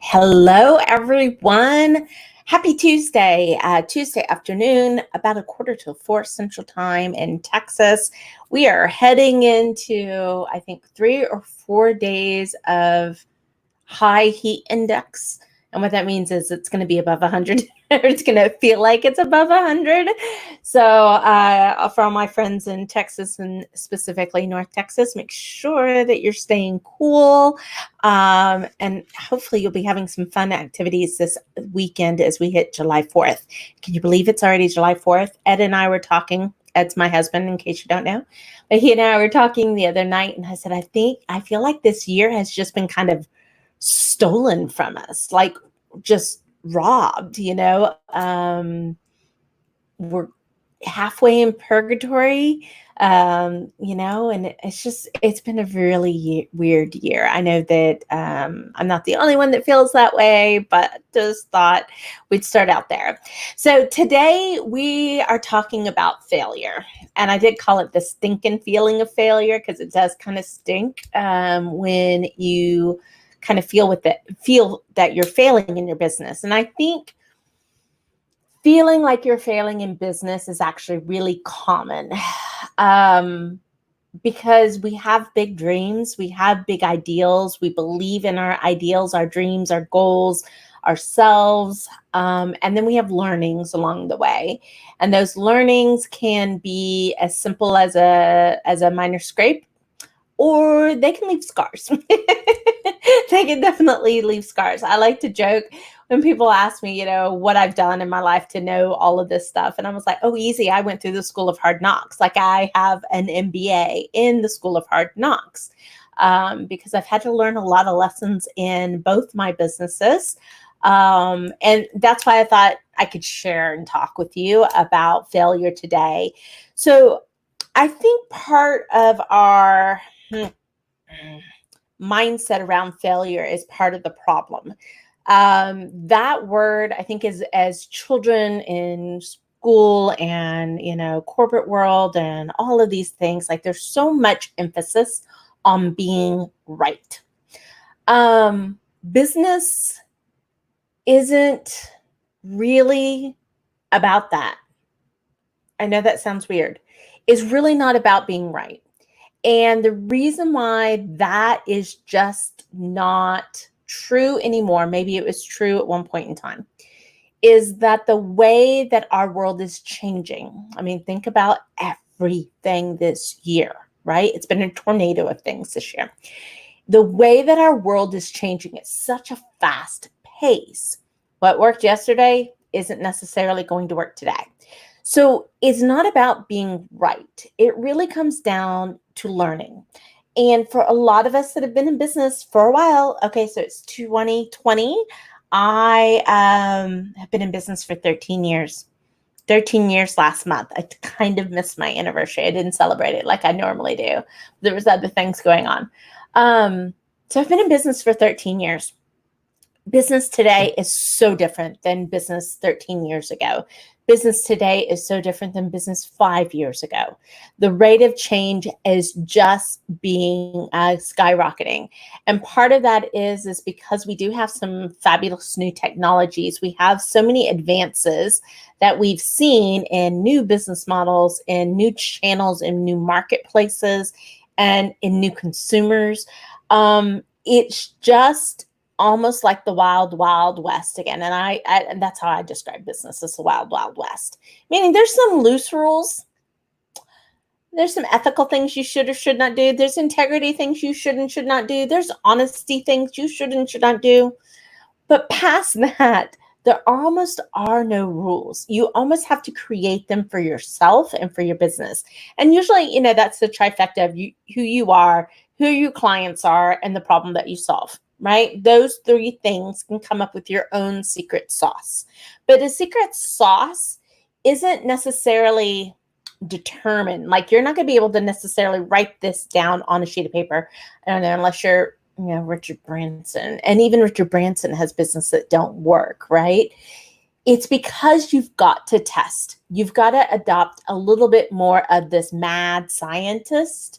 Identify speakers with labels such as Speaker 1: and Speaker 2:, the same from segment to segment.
Speaker 1: Hello, everyone. Happy Tuesday, Tuesday afternoon, about 3:45 Central Time in Texas. We are heading into, I think, 3 or 4 days of high heat index. And what that means is it's going to be above 100. It's going to feel like it's above 100. So for all my friends in Texas and specifically North Texas, make sure that you're staying cool. And hopefully you'll be having some fun activities this weekend as we hit July 4th. Can you believe it's already July 4th? Ed and I were talking. Ed's my husband, in case you don't know. But he and I were talking the other night, and I said, I feel like this year has just been kind of stolen from us, like just robbed, we're halfway in purgatory, and it's been a really weird year. I know that I'm not the only one that feels that way, but just thought we'd start out there. So today we are talking about failure, and I did call it the stinkin feeling of failure because it does kind of stink when you kind of feel that you're failing in your business. And I think feeling like you're failing in business is actually really common because we have big dreams, we have big ideals, we believe in our ideals, our dreams, our goals, ourselves, and then we have learnings along the way. And those learnings can be as simple as a minor scrape, or they can leave scars. They can definitely leave scars. I like to joke when people ask me, what I've done in my life to know all of this stuff. And I was like, oh, easy. I went through the School of Hard Knocks. Like, I have an MBA in the School of Hard Knocks because I've had to learn a lot of lessons in both my businesses. And that's why I thought I could share and talk with you about failure today. So I think part of our mindset around failure is part of the problem. That word, I think, is as children in school and corporate world and all of these things, like there's so much emphasis on being right. Business isn't really about that. I know that sounds weird. It's really not about being right. And the reason why that is just not true anymore, maybe it was true at one point in time, is that the way that our world is changing. I mean, think about everything this year, right? It's been a tornado of things this year. The way that our world is changing at such a fast pace, what worked yesterday isn't necessarily going to work today. So it's not about being right. It really comes down to learning. And for a lot of us that have been in business for a while, okay, so it's 2020. I have been in business for 13 years. 13 years last month. I kind of missed my anniversary. I didn't celebrate it like I normally do. There was other things going on. So I've been in business for 13 years. Business today is so different than business 13 years ago. Business today is so different than business 5 years ago. The rate of change is just being skyrocketing. And part of that is because we do have some fabulous new technologies. We have so many advances that we've seen in new business models, in new channels, in new marketplaces, and in new consumers. It's just almost like the wild, wild west again. And that's how I describe business, as the wild, wild west. Meaning there's some loose rules. There's some ethical things you should or should not do. There's integrity things you should and should not do. There's honesty things you should and should not do. But past that, there almost are no rules. You almost have to create them for yourself and for your business. And usually, that's the trifecta of who you are, who your clients are, and the problem that you solve. Right? Those three things can come up with your own secret sauce. But a secret sauce isn't necessarily determined. Like, you're not going to be able to necessarily write this down on a sheet of paper. I don't know, unless you're, Richard Branson. And even Richard Branson has business that don't work, right? It's because you've got to test. You've got to adopt a little bit more of this mad scientist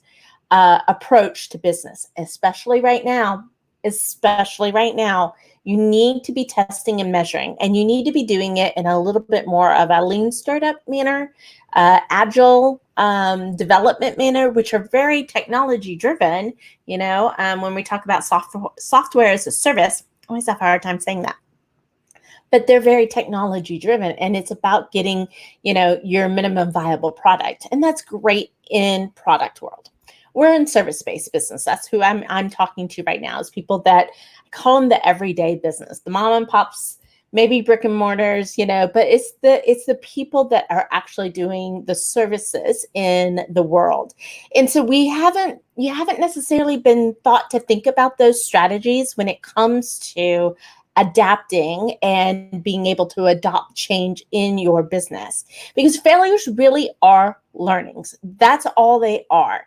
Speaker 1: approach to business, especially right now. especially right now, you need to be testing and measuring, and you need to be doing it in a little bit more of a lean startup manner, agile development manner, which are very technology driven. When we talk about software as a service, I always have a hard time saying that, but they're very technology driven, and it's about getting your minimum viable product, and that's great in product world. We're in service-based business. That's who I'm talking to right now, is people that I call them the everyday business, the mom and pops, maybe brick and mortars, but it's the people that are actually doing the services in the world. And so you haven't necessarily been thought to think about those strategies when it comes to adapting and being able to adopt change in your business, because failures really are learnings. That's all they are.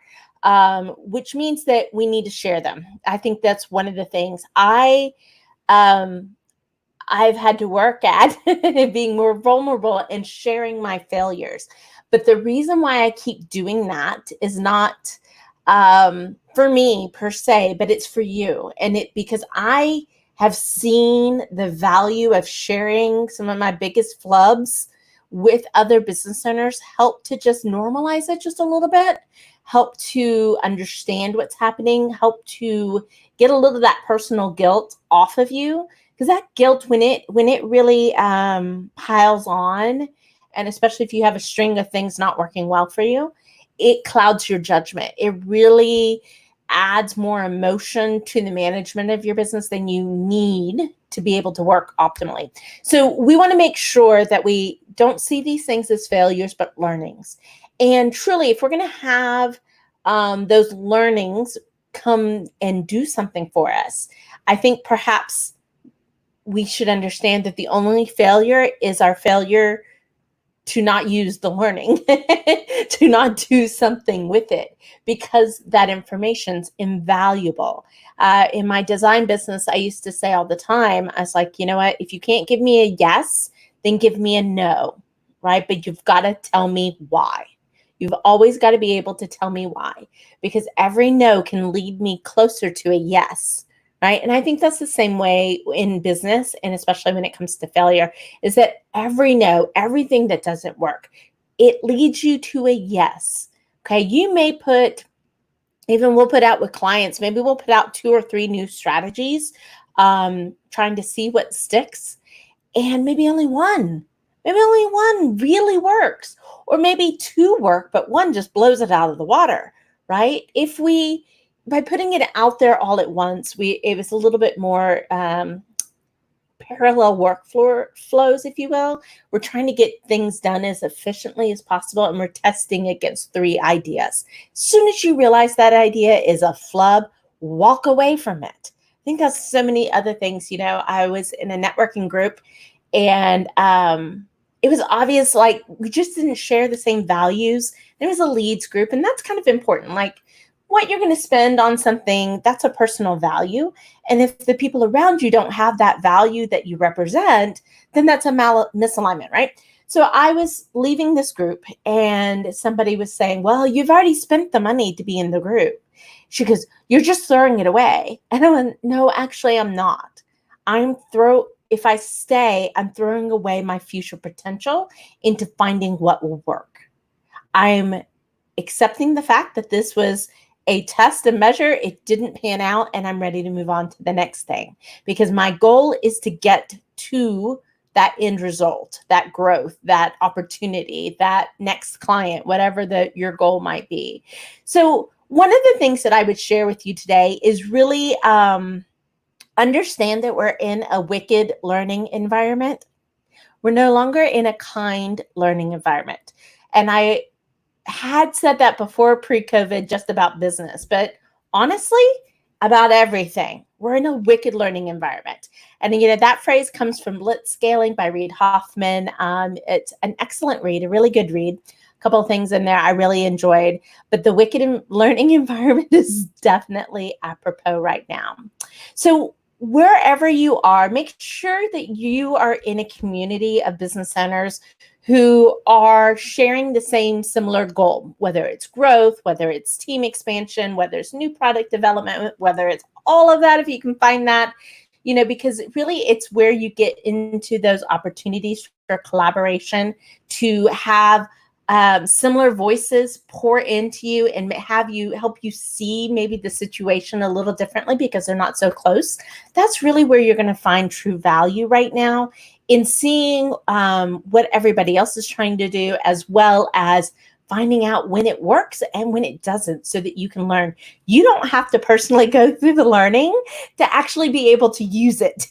Speaker 1: Which means that we need to share them. I think that's one of the things um, I've had to work at, being more vulnerable and sharing my failures. But the reason why I keep doing that is not for me per se, but it's for you. And because I have seen the value of sharing some of my biggest flubs with other business owners, help to just normalize it just a little bit, help to understand what's happening, help to get a little of that personal guilt off of you. Because that guilt, when it really piles on, and especially if you have a string of things not working well for you, it clouds your judgment. It really adds more emotion to the management of your business than you need to be able to work optimally. So we want to make sure that we don't see these things as failures, but learnings. And truly, if we're going to have those learnings come and do something for us, I think perhaps we should understand that the only failure is our failure to not use the learning, to not do something with it, because that information's invaluable. In my design business, I used to say all the time, I was like, you know what, if you can't give me a yes, then give me a no, right? But you've got to tell me why. You've always got to be able to tell me why, because every no can lead me closer to a yes. Right. And I think that's the same way in business, and especially when it comes to failure, is that every no, everything that doesn't work, it leads you to a yes. Okay. You may we'll put out with clients, maybe we'll put out 2 or 3 new strategies, trying to see what sticks. And maybe only one really works, or maybe 2 work, but one just blows it out of the water. Right. By putting it out there all at once, it was a little bit more parallel flows, if you will. We're trying to get things done as efficiently as possible, and we're testing against 3 ideas. As soon as you realize that idea is a flub, walk away from it. I think that's so many other things. I was in a networking group, and it was obvious, like, we just didn't share the same values. There was a leads group, and that's kind of important. Like, what you're going to spend on something, that's a personal value. And if the people around you don't have that value that you represent, then that's a misalignment, right? So I was leaving this group, and somebody was saying, well, you've already spent the money to be in the group. She goes, you're just throwing it away. And I went, no, actually, I'm not. If I stay, I'm throwing away my future potential into finding what will work. I'm accepting the fact that this was a test and measure. It didn't pan out, and I'm ready to move on to the next thing, because my goal is to get to that end result, that growth, that opportunity, that next client, whatever your goal might be. So one of the things that I would share with you today is really understand that we're in a wicked learning environment. We're no longer in a kind learning environment. And I had said that before pre-COVID, just about business, but honestly, about everything. We're in a wicked learning environment. And that phrase comes from Blitzscaling by Reid Hoffman. It's an excellent read, a really good read. A couple of things in there I really enjoyed, but the wicked learning environment is definitely apropos right now. So wherever you are, make sure that you are in a community of business owners who are sharing the same similar goal, whether it's growth, whether it's team expansion, whether it's new product development, whether it's all of that if you can find that, because really it's where you get into those opportunities for collaboration to have similar voices pour into you and have you help you see maybe the situation a little differently because they're not so close. That's really where you're going to find true value right now in seeing what everybody else is trying to do, as well as finding out when it works and when it doesn't so that you can learn. You don't have to personally go through the learning to actually be able to use it.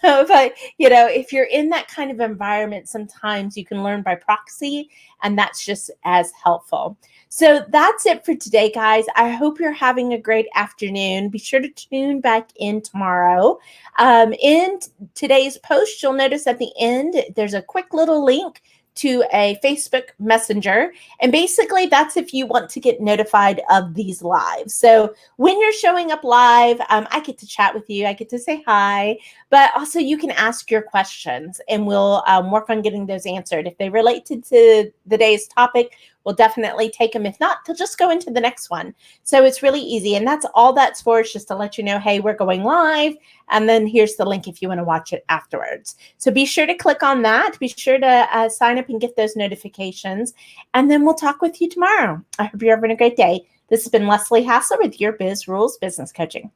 Speaker 1: So if you're in that kind of environment, sometimes you can learn by proxy, and that's just as helpful. So that's it for today, guys. I hope you're having a great afternoon. Be sure to tune back in tomorrow. In today's post, you'll notice at the end, there's a quick little link to a Facebook Messenger. And basically that's if you want to get notified of these lives. So when you're showing up live, I get to chat with you. I get to say hi, but also you can ask your questions and we'll work on getting those answered. If they relate to the day's topic, we'll definitely take them. If not, they'll just go into the next one. So it's really easy. And that's all that's for, is just to let you know, hey, we're going live. And then here's the link if you want to watch it afterwards. So be sure to click on that. Be sure to sign up and get those notifications. And then we'll talk with you tomorrow. I hope you're having a great day. This has been Leslie Hassler with Your Biz Rules Business Coaching.